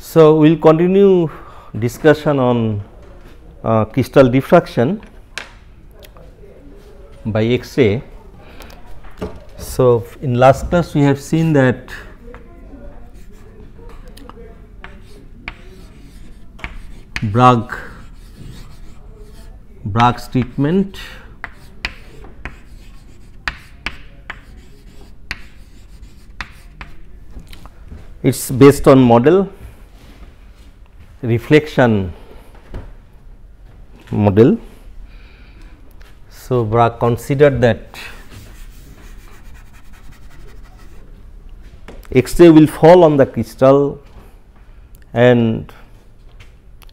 So, we will continue discussion on crystal diffraction by X-ray. So, in last class we have seen that Bragg's treatment it is based on model reflection model. So, Bragg considered that X-ray will fall on the crystal and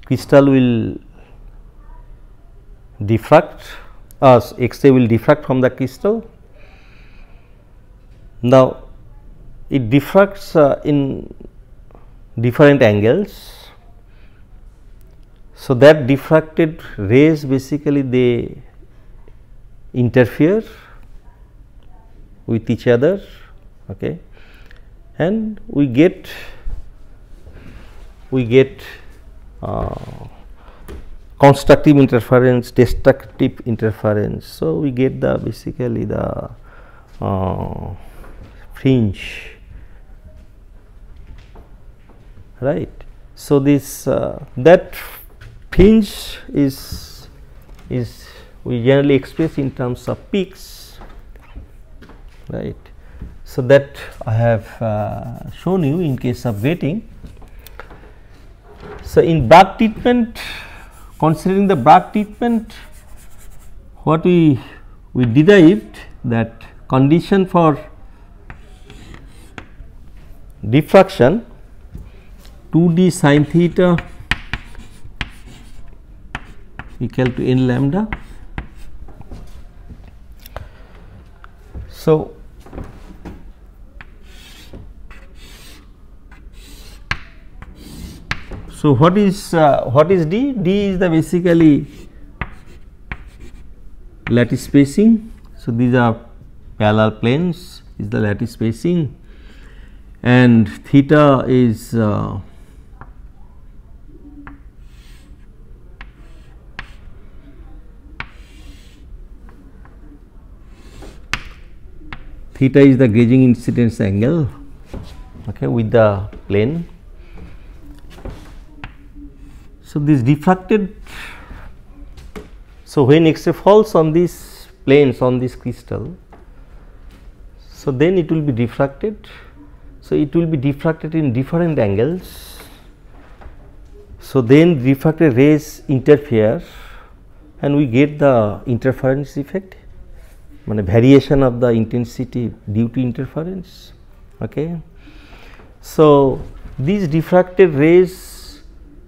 crystal will diffract, X-ray will diffract from the crystal. Now, it diffracts in different angles. So, that diffracted rays basically they interfere with each other, okay, and we get constructive interference, destructive interference. So, we get the basically the fringe, right. So, this that fringe is we generally express in terms of peaks, right. So, that I have shown you in case of grating. So, in Bragg treatment, considering the Bragg treatment, what we derived that condition for diffraction 2d sin theta equal to n lambda. So, what is d? D is the basically lattice spacing. So, these are parallel planes is the lattice spacing and theta is the gauging incidence angle, okay, with the plane. So, this diffracted, so when X-ray falls on these planes on this crystal, so then it will be diffracted. So, it will be diffracted in different angles. So, then diffracted rays interfere and we get the interference effect, variation of the intensity due to interference. Okay. So, these diffracted rays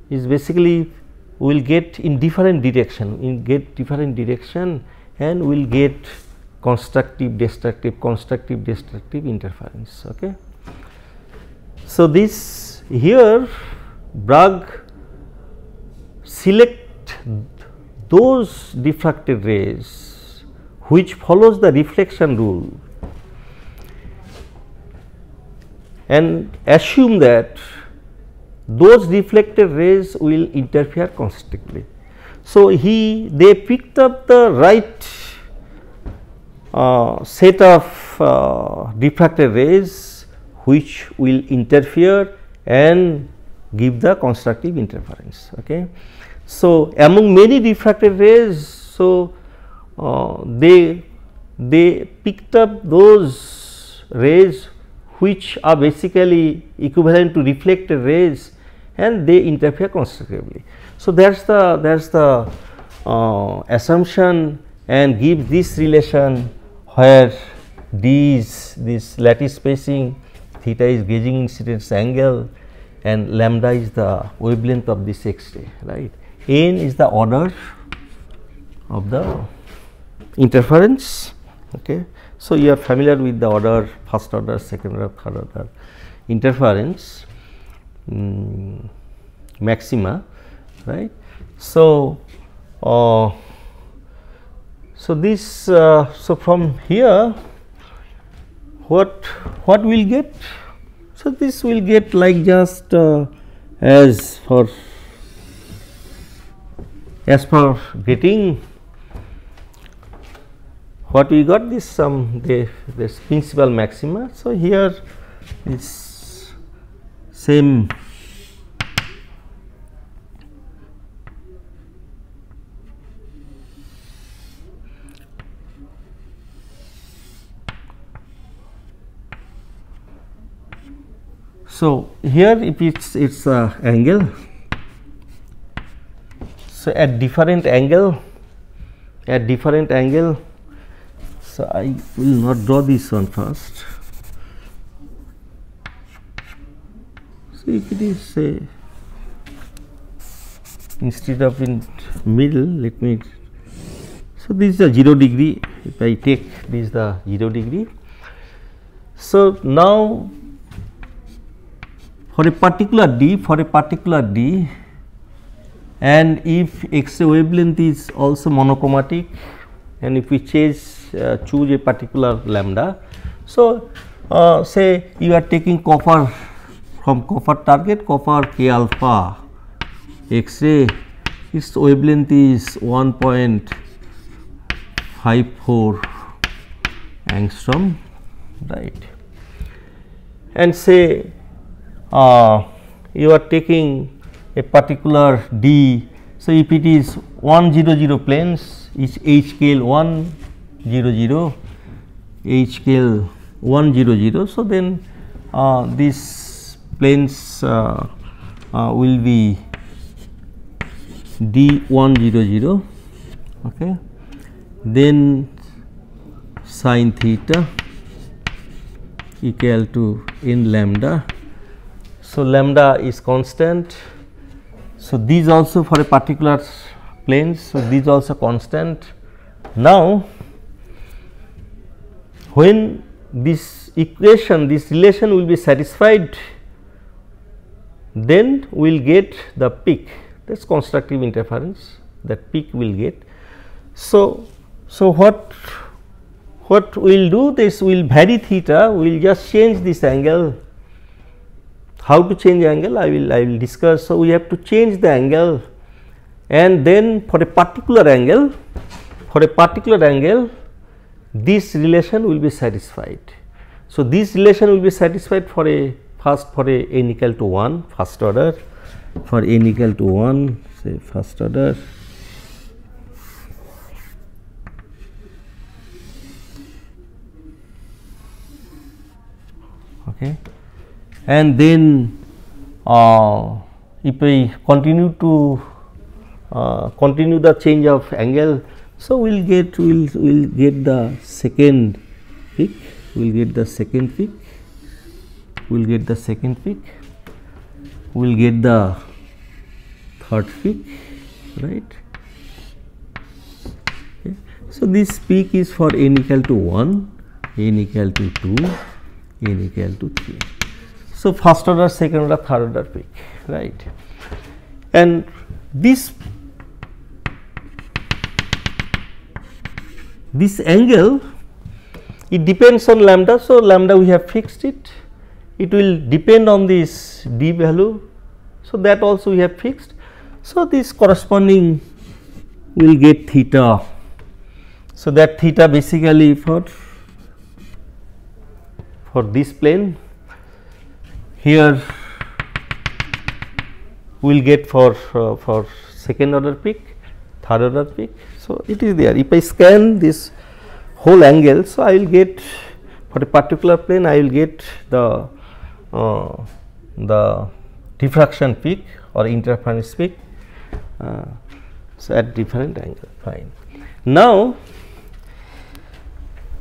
is basically we will get in different direction, and we will get constructive destructive interference. Okay. So, this here Bragg select those diffracted rays which follows the reflection rule and assume that those reflected rays will interfere constantly. So, they picked up the right set of diffracted rays which will interfere and give the constructive interference. Okay. So, among many diffracted rays, so they picked up those rays which are basically equivalent to reflected rays and they interfere constructively. So, that is the assumption and give this relation where d is this lattice spacing, theta is gauging incidence angle and lambda is the wavelength of this X-ray, right. N is the order of the interference. Okay. So, you are familiar with the order, first order, second order, third order interference maxima, right. So, this so from here what we will get? So, this will get like just as for getting what we got, this this principal maxima. So, here is same so here if it's angle, so at different angle, so I will not draw this one first. So if it is say instead of in middle, let me, so this is the 0 degree, if I take this is the 0 degree. So now for a particular d, and if X-ray wavelength is also monochromatic, and if we choose a particular lambda. So say you are taking copper, from copper target, copper K alpha X-ray, its wavelength is 1.54 angstrom, right, and say you are taking a particular d. So if it is 100 planes, is HKL 100, HKL 100. So then these planes will be D 100, okay. Then sin theta equal to n lambda. So lambda is constant. So these also for a particular planes. So these also constant. Now when this equation, this relation will be satisfied, then we will get the peak. That is constructive interference, that peak will get. So what we will do, this we will vary theta, we will just change this angle. How to change angle, I will discuss. So we have to change the angle, and then for a particular angle, this relation will be satisfied. So this relation will be satisfied for a n equal to 1 first order, for n equal to 1 say first order, okay. And then if we continue to continue the change of angle, so we'll get the second peak, we'll get the second peak, we'll get the second peak, we'll get the third peak, right. Okay. So this peak is for n equal to 1, n equal to 2, n equal to 3. So first order, second order, third order peak, right. And this angle, it depends on lambda. So lambda we have fixed it, it will depend on this d value. So that also we have fixed. So this corresponding will get theta. So that theta basically for this plane. Here we will get for second order peak, third order peak. So it is there. If I scan this whole angle, so I will get for a particular plane, I will get the diffraction peak or interference peak. So at different angle, fine. Now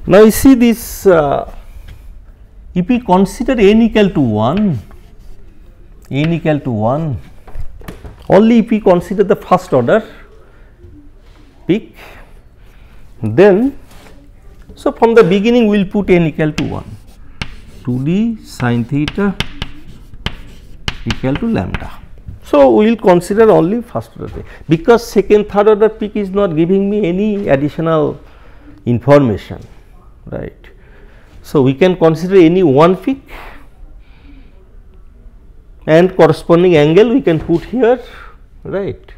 you see this. If we consider n equal to 1, only if we consider the first order peak, then so from the beginning we will put n equal to 1, 2d sin theta equal to lambda. So we will consider only first order peak, because second, third order peak is not giving me any additional information, right. So we can consider any one peak, and corresponding angle we can put here, right,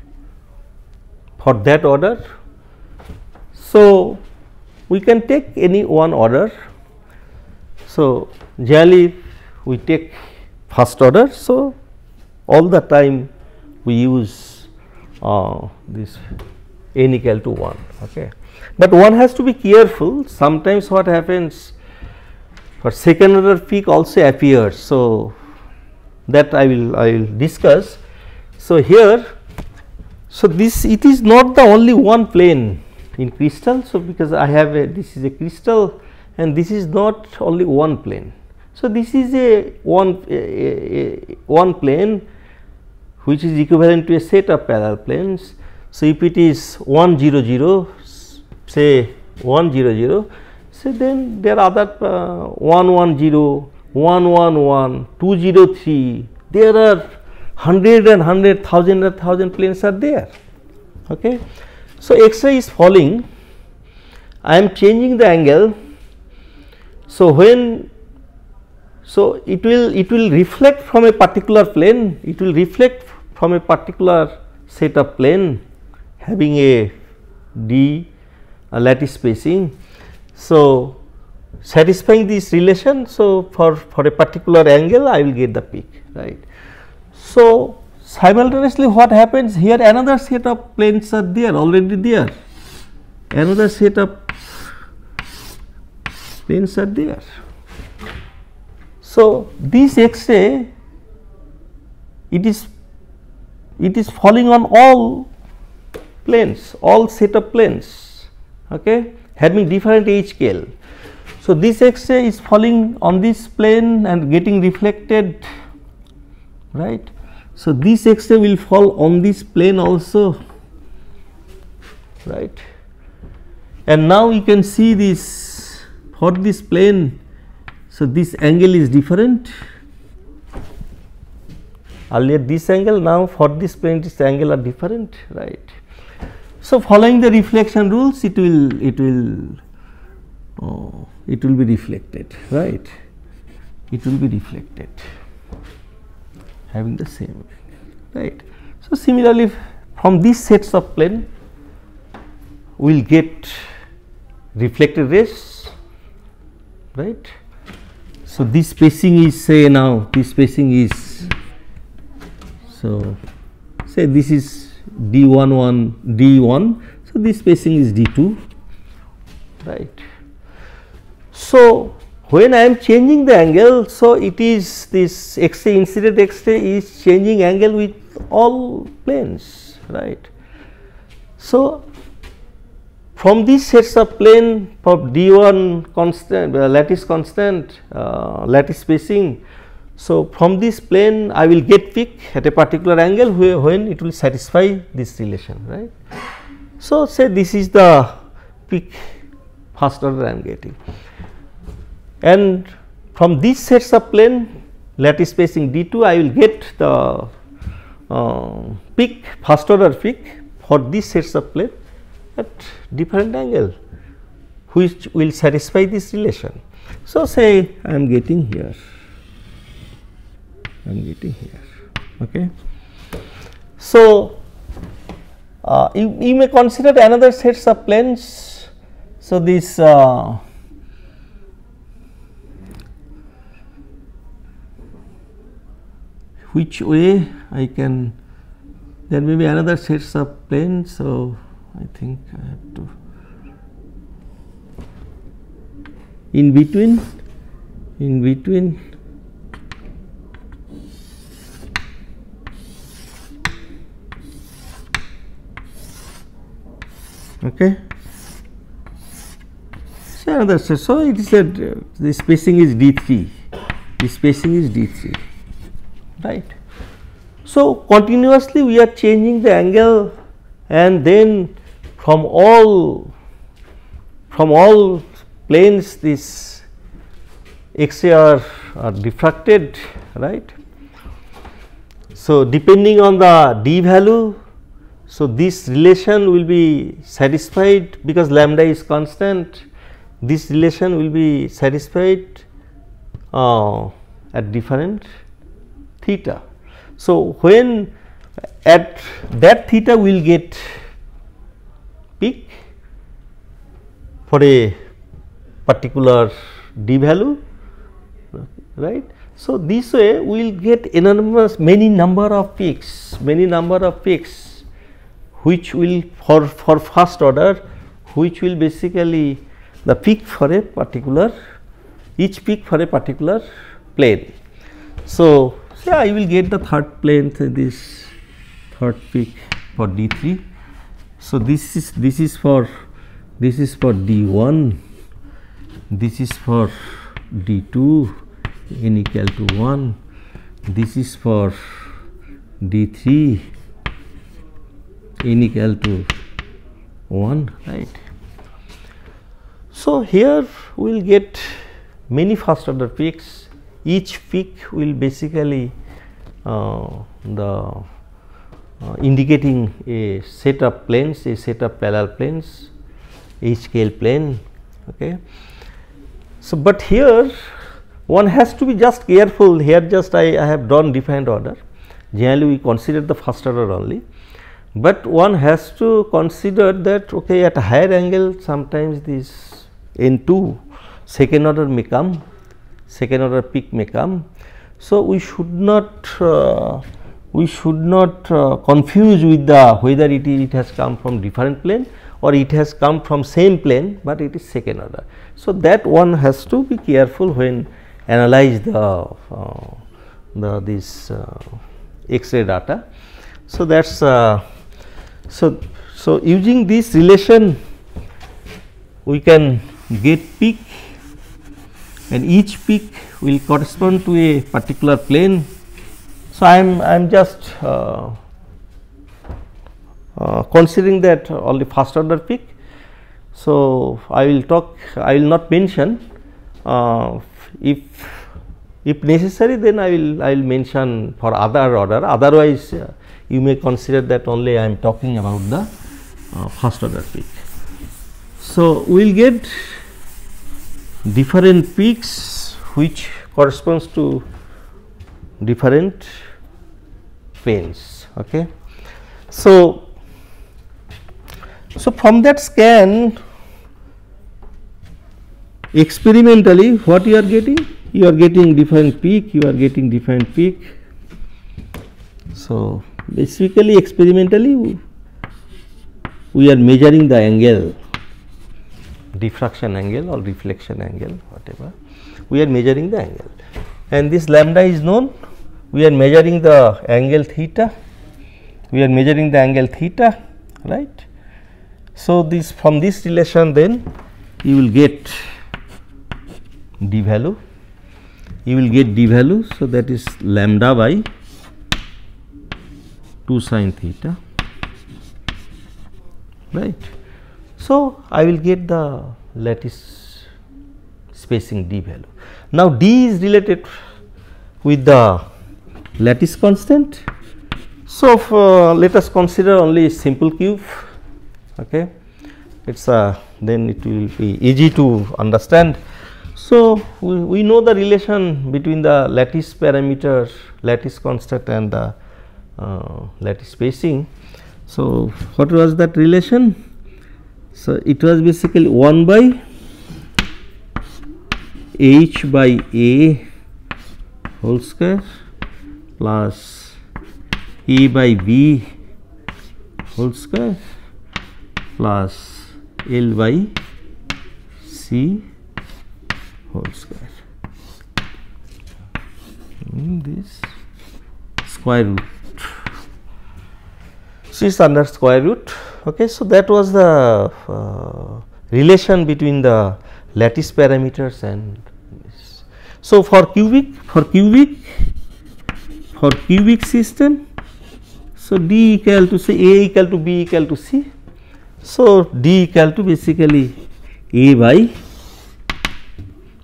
for that order. So, we can take any one order. So, generally we take first order. So, all the time we use this n equal to 1. Okay. But one has to be careful, sometimes what happens for second order peak also appears. So, that I will discuss. So, here, so this it is not the only one plane in crystal. So, because I have this is a crystal and this is not only one plane. So, this is a one plane which is equivalent to a set of parallel planes. So, if it is 1 0 0, say 1 0 0, so then there are other 1 1 0, 1 1 1, 2 0 3, there are 100 and 100, 1000 and 1000 planes are there. Okay. So, X-ray is falling, I am changing the angle. So, when it will reflect from a particular plane, it will reflect from a particular set of plane having a d lattice spacing. So, satisfying this relation, so for a particular angle I will get the peak, right. So, simultaneously what happens here, another set of planes are there already there, another set of planes are there. So, this X-ray it is falling on all planes, all set of planes, okay, having different h scale. So, this X-ray is falling on this plane and getting reflected, right. So, this X-ray will fall on this plane also, right. And now you can see this for this plane. So, this angle is different, earlier this angle, now for this plane this angle are different, right. So, following the reflection rules it will be reflected, right, it will be reflected having the same angle, right. So, similarly from these sets of plane we will get reflected rays, right. So, this spacing is, say now this spacing is, so say this is d11 d1, so this spacing is d2, right. So, when I am changing the angle, so it is this X-ray, incident X-ray is changing angle with all planes, right. So, from these sets of plane for d1 constant, lattice constant, lattice spacing. So, from this plane I will get peak at a particular angle when it will satisfy this relation, right. So, say this is the peak first order I am getting, and from these sets of plane lattice spacing d2 I will get the peak, first order peak for these sets of plane at different angle which will satisfy this relation. So, say I am getting here, okay. So, you may consider another sets of planes. So, this which way I can, there may be another sets of planes. So, I think I have to in between okay. So, another set. So, it is that the spacing is d3, the spacing is d3, right. So, continuously we are changing the angle, and then from all planes this X-ray are diffracted, right. So, depending on the d value, so this relation will be satisfied because lambda is constant, this relation will be satisfied at different theta. So, when at that theta we will get peak for a particular d value, right. So, this way we will get enormous many number of peaks which will for first order, which will basically the peak for a particular, each peak for a particular plane. So, say I will get the third plane, this third peak for D3. So, this is for D1, this is for D2 n equal to 1, this is for D3 n equal to 1, right. So, here we will get many first order peaks, each peak will basically indicating a set of planes, a set of parallel planes, a scale plane. Okay. So, but here one has to be just careful, here just I have drawn different order, generally we consider the first order only, but one has to consider that okay, at a higher angle sometimes this N2 second order may come, second order peak may come. So, we should not confuse with the whether it has come from different plane or it has come from same plane, but it is second order. So, that one has to be careful when analyze this X-ray data. So, that is so using this relation we can get peak, and each peak will correspond to a particular plane. So, I am just considering that only first order peak. So, I will not mention, if necessary then I will mention for other order, otherwise you may consider that only I am talking about the first order peak. So, we will get different peaks which corresponds to different planes. Okay. So, from that scan experimentally what you are getting? You are getting different peak, you are getting different peak. So, basically experimentally we are measuring the angle, diffraction angle or reflection angle, whatever, we are measuring the angle, and this lambda is known, we are measuring the angle theta, right. So, this from this relation then you will get d value, so that is lambda by 2 sin theta, right. So, I will get the lattice spacing d value. Now, d is related with the lattice constant. So, let us consider only simple cube. Okay. It is then it will be easy to understand. So, we know the relation between the lattice parameter, lattice constant and the lattice spacing. So, what was that relation? So, it was basically 1 by h by a whole square plus a by b whole square plus L by C whole square, this square root. So, it is under square root. Okay. So, that was the relation between the lattice parameters and this. So, for cubic system, so D equal to say A equal to B equal to C. So, D equal to basically A by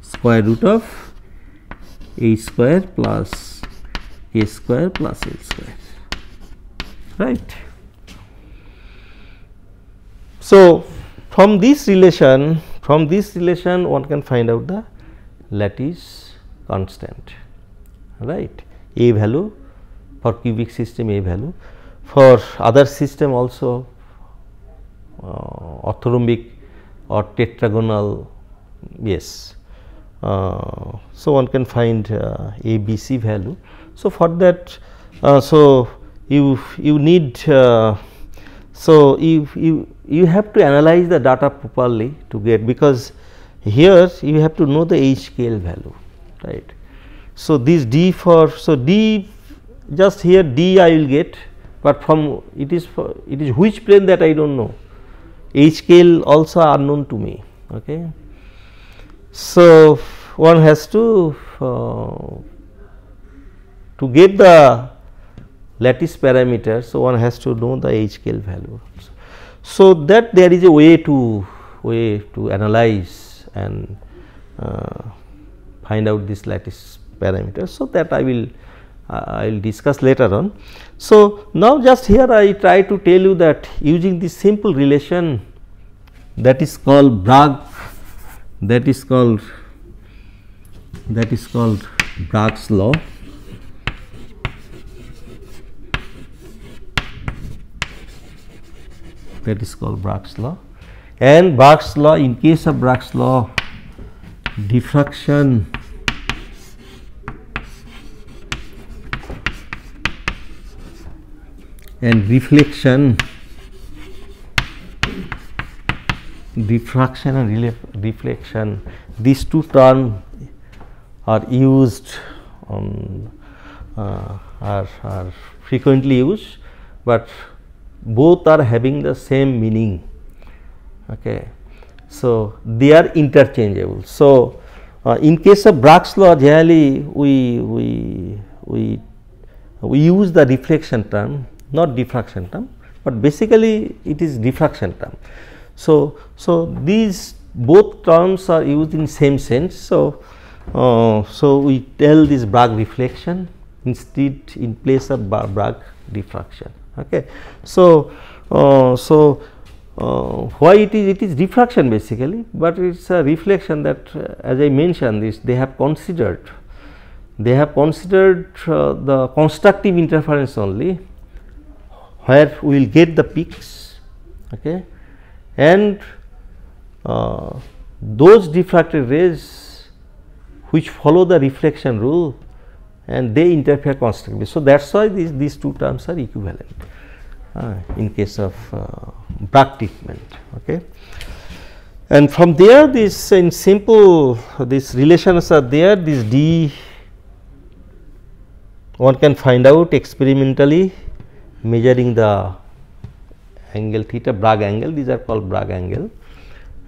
square root of A square plus A square plus L square, right. So, from this relation one can find out the lattice constant, right. A value for cubic system A value, for other system also orthorhombic or tetragonal, yes. So one can find A, B, C value. So for that, so you need so you have to analyze the data properly to get, because here you have to know the HKL value, right. So this D for, so D, just here D I will get, but from it is which plane that I do not know, HKL also unknown to me, okay. So one has to get the lattice parameter, so one has to know the HKL value. So that there is a way to analyze and find out this lattice parameter. So that I will discuss later on. So now just here I try to tell you that using this simple relation that is called Bragg, that is called Bragg's law. That is called Bragg's law, and Bragg's law, in case of Bragg's law, diffraction and reflection, diffraction and reflection, these two terms are used on are frequently used, but both are having the same meaning, okay. So they are interchangeable. So in case of Bragg's law, generally we use the reflection term, not diffraction term, but basically it is diffraction term. So these both terms are used in same sense. So we tell this Bragg reflection instead in place of Bragg diffraction, okay. So why it is diffraction basically, but it is a reflection that as I mentioned this, they have considered the constructive interference only, where we will get the peaks, okay, and those diffracted rays which follow the reflection rule and they interfere constructively. So that is why these two terms are equivalent in case of Bragg treatment, okay. And from there, this in simple, these relations are there, this D one can find out experimentally measuring the angle theta, Bragg angle, these are called Bragg angle,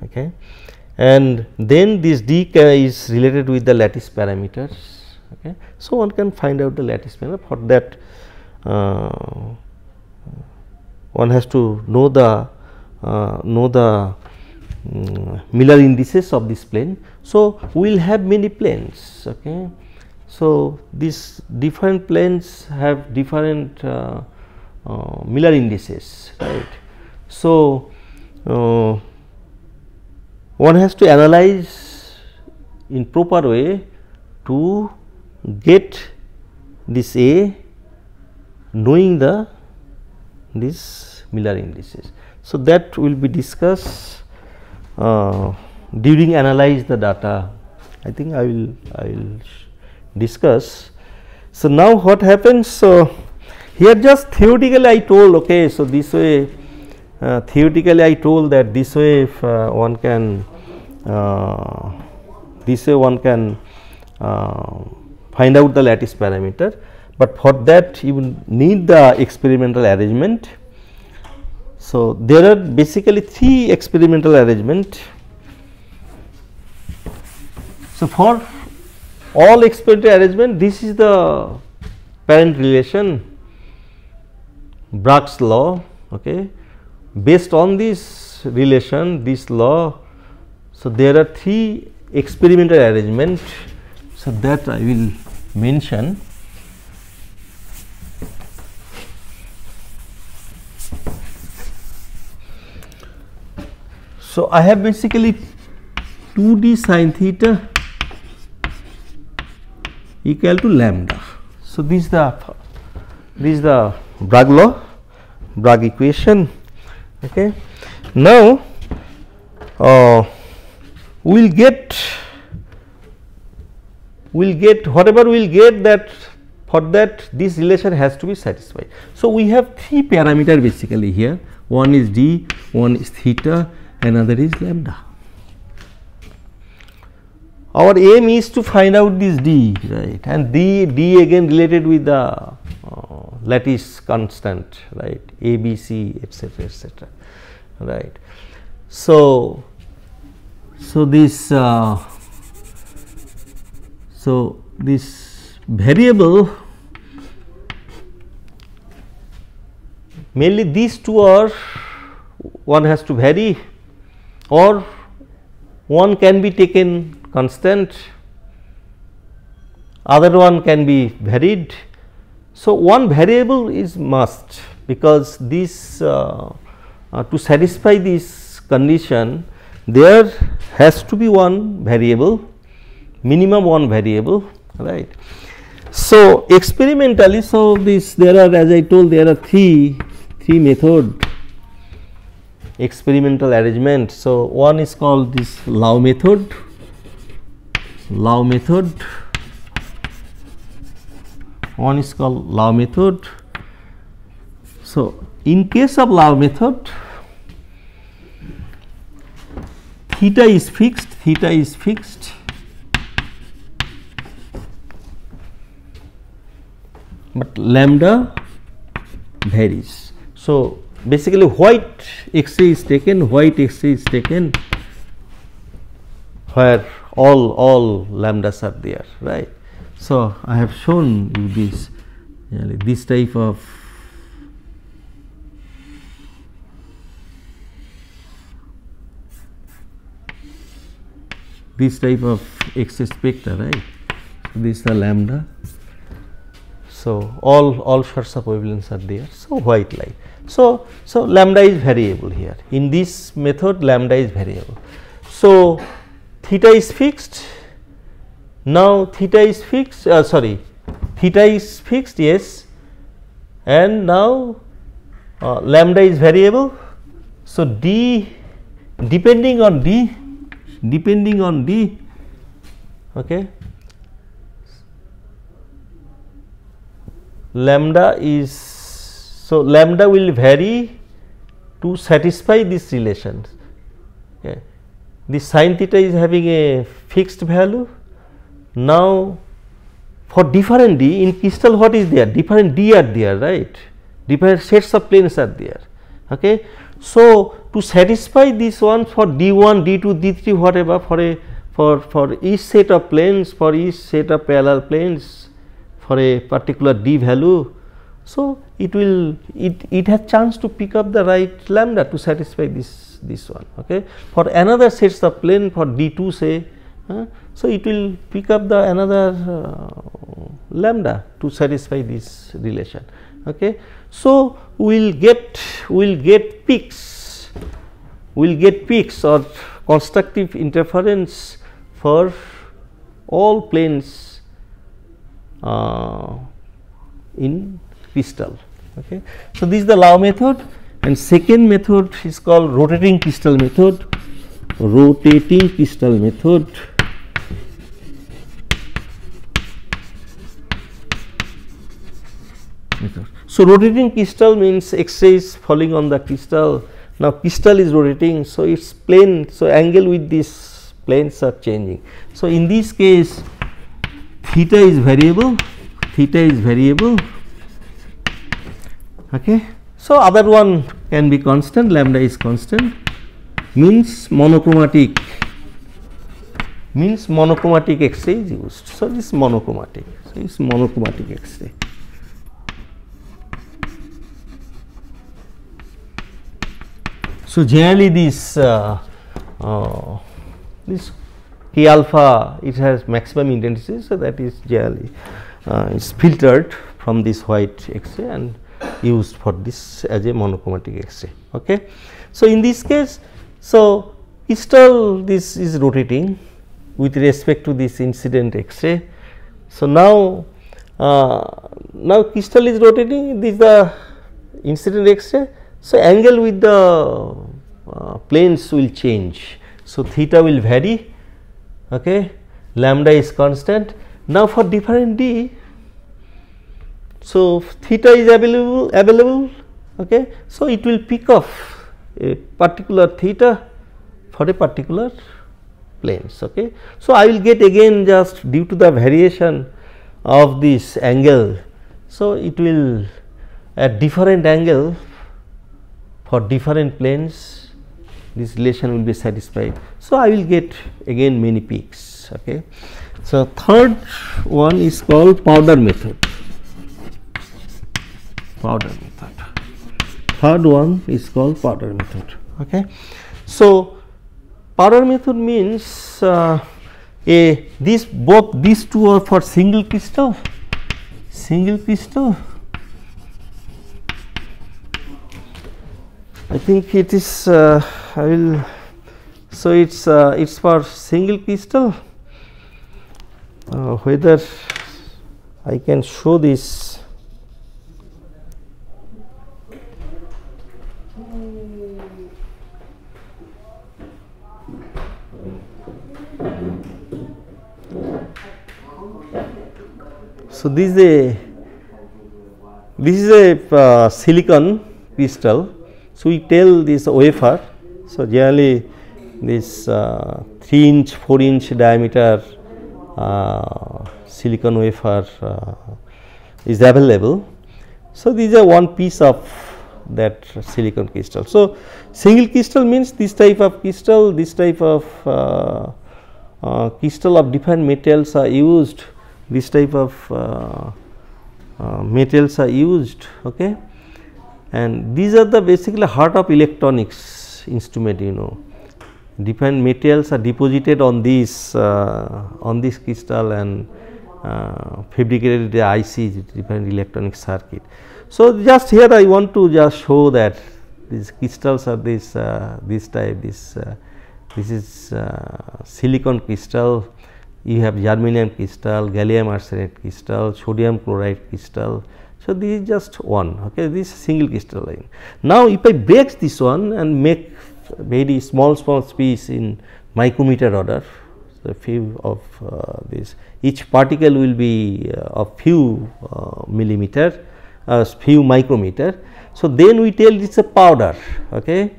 okay. And then this D is related with the lattice parameters, okay. So one can find out the lattice parameter. For that one has to know the Miller indices of this plane. So we will have many planes, okay. So these different planes have different Miller indices, right. So one has to analyze in proper way to get this A, knowing this Miller indices. So that will be discussed during analyze the data. I think I will discuss. So now what happens? So here just theoretically I told, okay, so this way theoretically I told that this way if one can find out the lattice parameter, but for that you will need the experimental arrangement. So there are basically three experimental arrangement. So for all experimental arrangement, this is the parent relation, Bragg's law, okay. Based on this relation, this law, so there are three experimental arrangement, so that I will mention. So I have basically 2d sin theta equal to lambda. So this is the This is the Bragg law, Bragg equation. Okay. Now, we will get whatever we will get, that for that this relation has to be satisfied. So, we have 3 parameter basically here, one is d, one is theta, another is lambda. Our aim is to find out this d, right, and d again related with the lattice constant, right, a, b, c, etc., right. So this variable, mainly these two are, one has to vary, or one can be taken constant, other one can be varied. So, one variable is must, because this to satisfy this condition there has to be one variable, minimum one variable, right. So, experimentally, so this there are, as I told, there are three method experimental arrangement. So, one is called this Lau method, one is called Lau method. So, in case of Lau method, theta is fixed, but lambda varies. So, basically white X-ray is taken, where all lambdas are there, right. So, I have shown you this type of X-ray spectra, right. So, this is the lambda. So, all sorts of wavelengths are there. So, white light. So, lambda is variable here. In this method, lambda is variable. So, theta is fixed. Now, theta is fixed, yes, and now lambda is variable. So, d depending on d, okay, lambda is, so lambda will vary to satisfy this relation. Okay. The sin theta is having a fixed value. Now, for different d in crystal, what is there? Different d are there, right? Different sets of planes are there. Okay. So, to satisfy this one for d1, d2, d3, whatever, for each set of planes, for each set of parallel planes, for a particular d value, so it has chance to pick up the right lambda to satisfy this one. Okay. For another sets of plane, for d2 say, so it will pick up the another lambda to satisfy this relation. Okay. So, we will get peaks, or constructive interference for all planes in crystal. Okay. So, this is the Lau method, and second method is called rotating crystal method. So, rotating crystal means X-ray is falling on the crystal. Now, crystal is rotating, so its plane, so angle with these planes are changing. So, in this case, theta is variable. Okay. So, other one can be constant, lambda is constant, means monochromatic X-ray is used. So, this is monochromatic. So, it is monochromatic X-ray. So, generally this K alpha, it has maximum intensity. So, that is generally is filtered from this white X-ray and used for this as a monochromatic X-ray. Okay. So, in this case, so crystal this is rotating with respect to this incident X-ray. So, now now crystal is rotating, this is the incident X-ray. So, angle with the planes will change. So, theta will vary, okay, lambda is constant. Now, for different d, so theta is available, okay. So, it will pick off a particular theta for a particular planes, okay. So, I will get again just due to the variation of this angle. So, it will at different angle for different planes, this relation will be satisfied. So, I will get again many peaks, okay. So, third one is called powder method. Third one is called powder method, okay. So, powder method means both these two are for single crystal. I think it is I will, so it's for single crystal. Whether I can show this. So, this is a silicon crystal. So, we tell this wafer. So, generally this 3 inch 4 inch diameter silicon wafer is available. So, these are one piece of that silicon crystal. So, single crystal means this type of crystal, this type of crystal of different metals are used, this type of metals are used, okay. And these are the basically heart of electronics instrument, you know. Different metals are deposited on this crystal and fabricated the IC, different electronic circuit. So, just here I want to just show that these crystals are this type, this is silicon crystal, you have germanium crystal, gallium arsenide crystal, sodium chloride crystal. So, this is just one, okay, this is single crystalline. Now, if I break this one and make very small piece in micrometer order, so few of this, each particle will be of few millimeter, few micrometer. So, then we tell it is a powder, okay.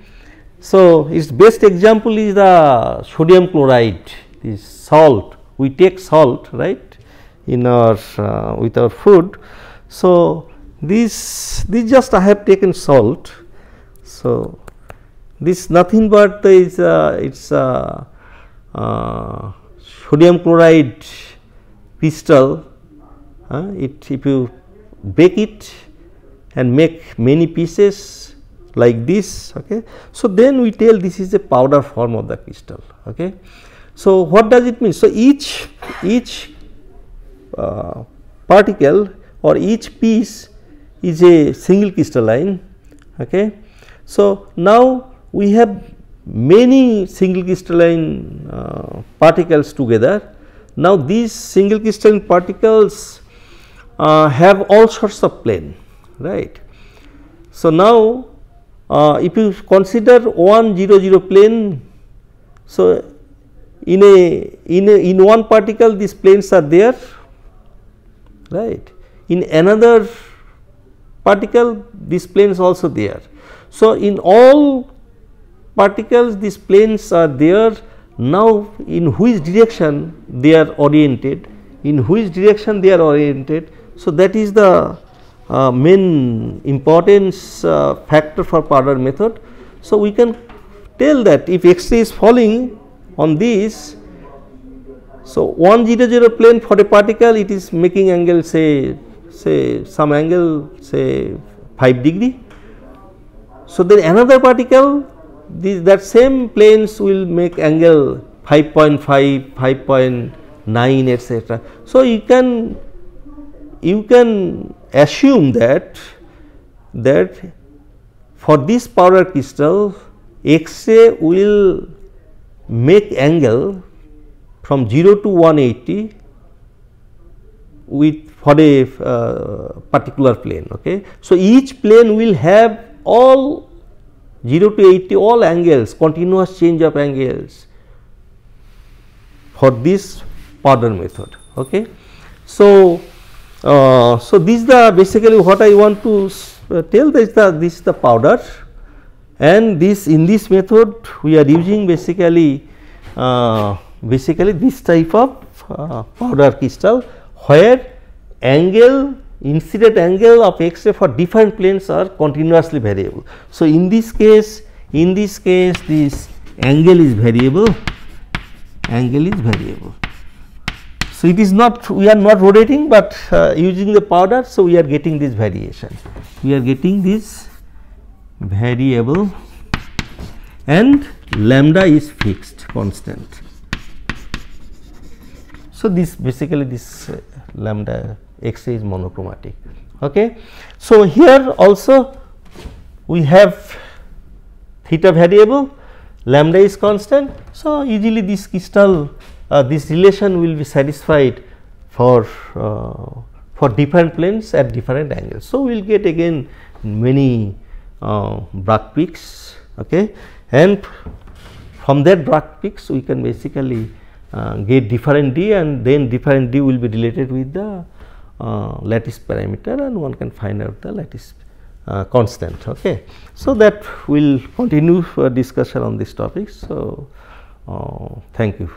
So, its best example is the sodium chloride, this salt. We take salt, right, in our with our food. So, this just I have taken salt. So, this nothing but is it's sodium chloride crystal. If you bake it and make many pieces like this, okay. So, then we tell this is a powder form of the crystal, okay. So, what does it mean? So, each particle or each piece is a single crystalline, okay. So, now we have many single crystalline particles together. Now, these single crystalline particles have all sorts of plane, right. So, now if you consider 1 0 0 plane, so in one particle these planes are there, right. In another particle these planes also there. So, in all particles these planes are there. Now, in which direction they are oriented, So, that is the main importance factor for powder method. So, we can tell that if X-ray is falling on this, so 1 0 0 plane for a particle, it is making angle say some angle say 5 degree. So, then another particle that same planes will make angle 5.5, 5.9 etc. So, you can assume that for this powder crystal X-ray will make angle from 0 to 180 with for a particular plane. Okay. So, each plane will have all 0 to 80 all angles, continuous change of angles for this powder method. Okay. So, so this is the basically what I want to tell, this is the powder, and this in this method we are using basically this type of powder crystal, where angle, incident angle of X-ray for different planes are continuously variable. So, in this case this angle is variable, So, it is not, we are not rotating, but using the powder. So, we are getting this variation, variable, and lambda is fixed, constant. So, this basically this lambda X-ray is monochromatic. Okay. So, here also we have theta variable, lambda is constant. So, usually this crystal this relation will be satisfied for different planes at different angles. So, we will get again many Bragg peaks, okay, and from that Bragg peaks we can basically get different d, and then different d will be related with the lattice parameter, and one can find out the lattice constant. Okay. So, that will continue discussion on this topic. So, thank you.